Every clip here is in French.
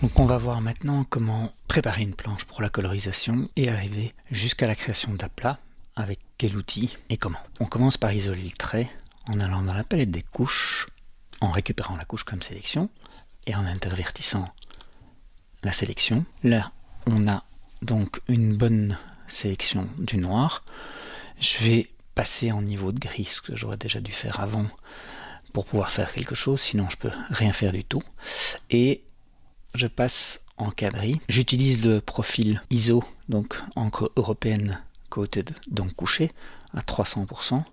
Donc on va voir maintenant comment préparer une planche pour la colorisation et arriver jusqu'à la création d'aplats, avec quel outil et comment. On commence par isoler le trait en allant dans la palette des couches, en récupérant la couche comme sélection et en intervertissant la sélection. Là on a donc une bonne sélection du noir. Je vais passer en niveau de gris, ce que j'aurais déjà dû faire avant pour pouvoir faire quelque chose, sinon je peux rien faire du tout. Et je passe en quadrille. J'utilise le profil ISO, donc encre européenne coated, donc couché à 300%.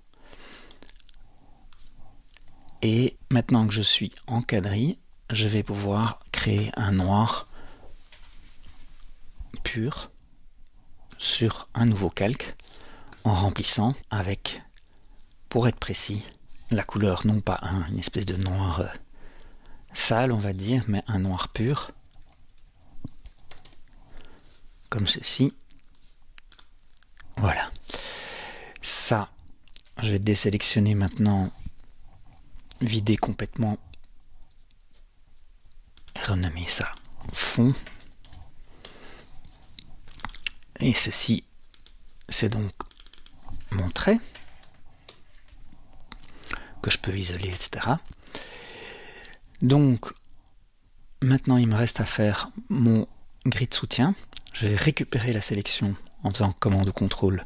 Et maintenant que je suis en quadrille, je vais pouvoir créer un noir pur sur un nouveau calque en remplissant avec, pour être précis, la couleur non pas une espèce de noir sale on va dire, mais un noir pur comme ceci. Voilà, ça je vais désélectionner maintenant, vider complètement et renommer ça fond. Et ceci c'est donc mon trait que je peux isoler, etc. Donc maintenant il me reste à faire mon grid soutien. Je vais récupérer la sélection en faisant commande ou contrôle,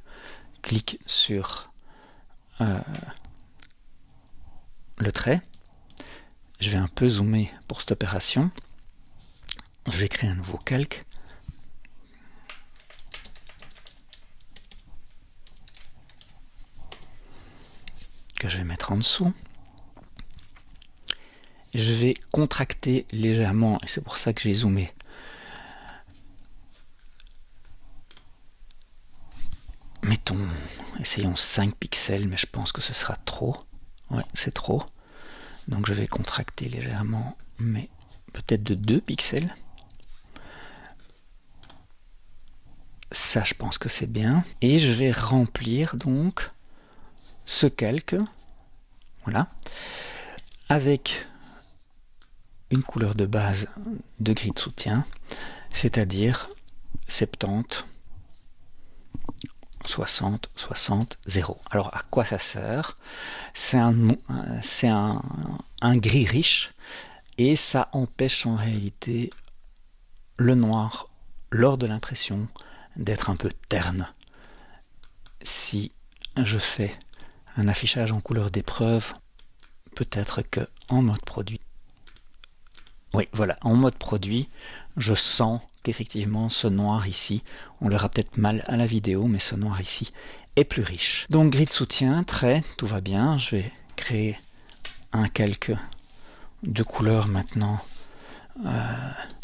clic sur le trait. Je vais un peu zoomer pour cette opération. Je vais créer un nouveau calque. Que je vais mettre en dessous. Je vais contracter légèrement, et c'est pour ça que j'ai zoomé. Mettons, essayons 5 pixels, mais je pense que ce sera trop. Ouais, c'est trop. Donc je vais contracter légèrement, mais peut-être de 2 pixels. Ça, je pense que c'est bien. Et je vais remplir donc ce calque, voilà, avec une couleur de base de grid soutien, c'est-à-dire 70, 60, 60, 0. Alors à quoi ça sert? C'est un gris riche et ça empêche en réalité le noir lors de l'impression d'être un peu terne. Si je fais un affichage en couleur d'épreuve, peut-être que en mode produit, oui voilà, en mode produit, je sens qu'effectivement ce noir ici, on l'aura peut-être mal à la vidéo, mais ce noir ici est plus riche. Donc grid soutien, trait, tout va bien. Je vais créer un calque de couleur maintenant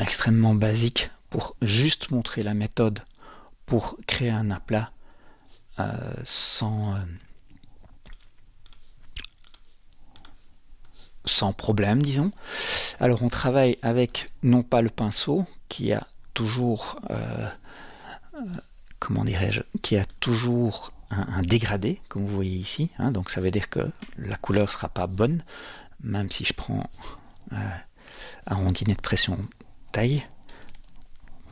extrêmement basique pour juste montrer la méthode pour créer un aplat sans problème, disons. Alors on travaille avec non pas le pinceau qui a toujours comment dirais-je, qui a toujours un dégradé, comme vous voyez ici, hein, donc ça veut dire que la couleur ne sera pas bonne, même si je prends un rondinet de pression taille,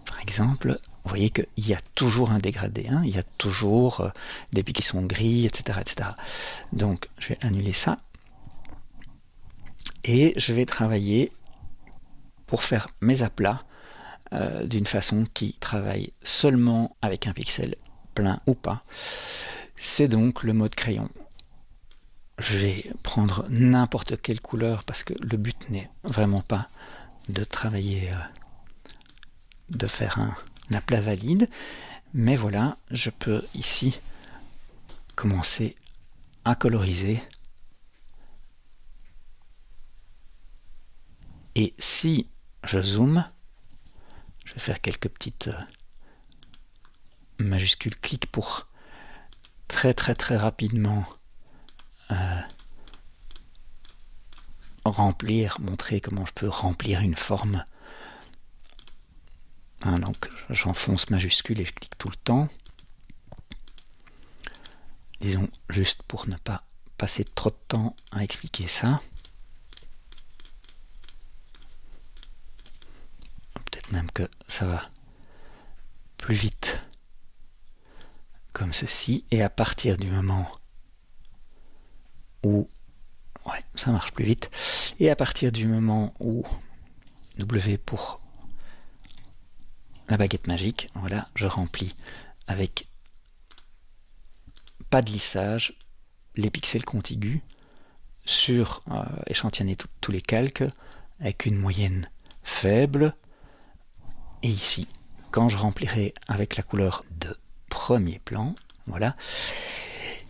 par exemple, vous voyez qu'il y a toujours un dégradé, hein, il y a toujours des pics qui sont gris, etc., etc. Donc je vais annuler ça, et je vais travailler pour faire mes aplats d'une façon qui travaille seulement avec un pixel plein ou pas. C'est donc le mode crayon. Je vais prendre n'importe quelle couleur parce que le but n'est vraiment pas de travailler, de faire un aplat valide, mais voilà, je peux ici commencer à coloriser. Et si je zoome, je vais faire quelques petites majuscules clic pour très rapidement remplir, montrer comment je peux remplir une forme. Hein, donc j'enfonce majuscule et je clique tout le temps. Disons juste pour ne pas passer trop de temps à expliquer ça. tout de même que ça va plus vite comme ceci, et à partir du moment où ouais, ça marche plus vite, et à partir du moment où W pour la baguette magique, voilà, je remplis avec pas de lissage les pixels contigus sur échantillonner tous les calques avec une moyenne faible. Et ici, quand je remplirai avec la couleur de premier plan, voilà,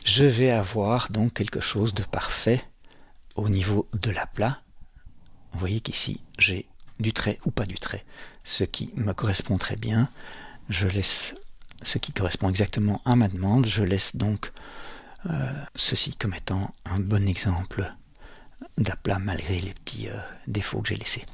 je vais avoir donc quelque chose de parfait au niveau de l'aplat. Vous voyez qu'ici, j'ai du trait ou pas du trait, ce qui me correspond très bien. Je laisse ce qui correspond exactement à ma demande. Je laisse donc ceci comme étant un bon exemple d'aplat malgré les petits défauts que j'ai laissés.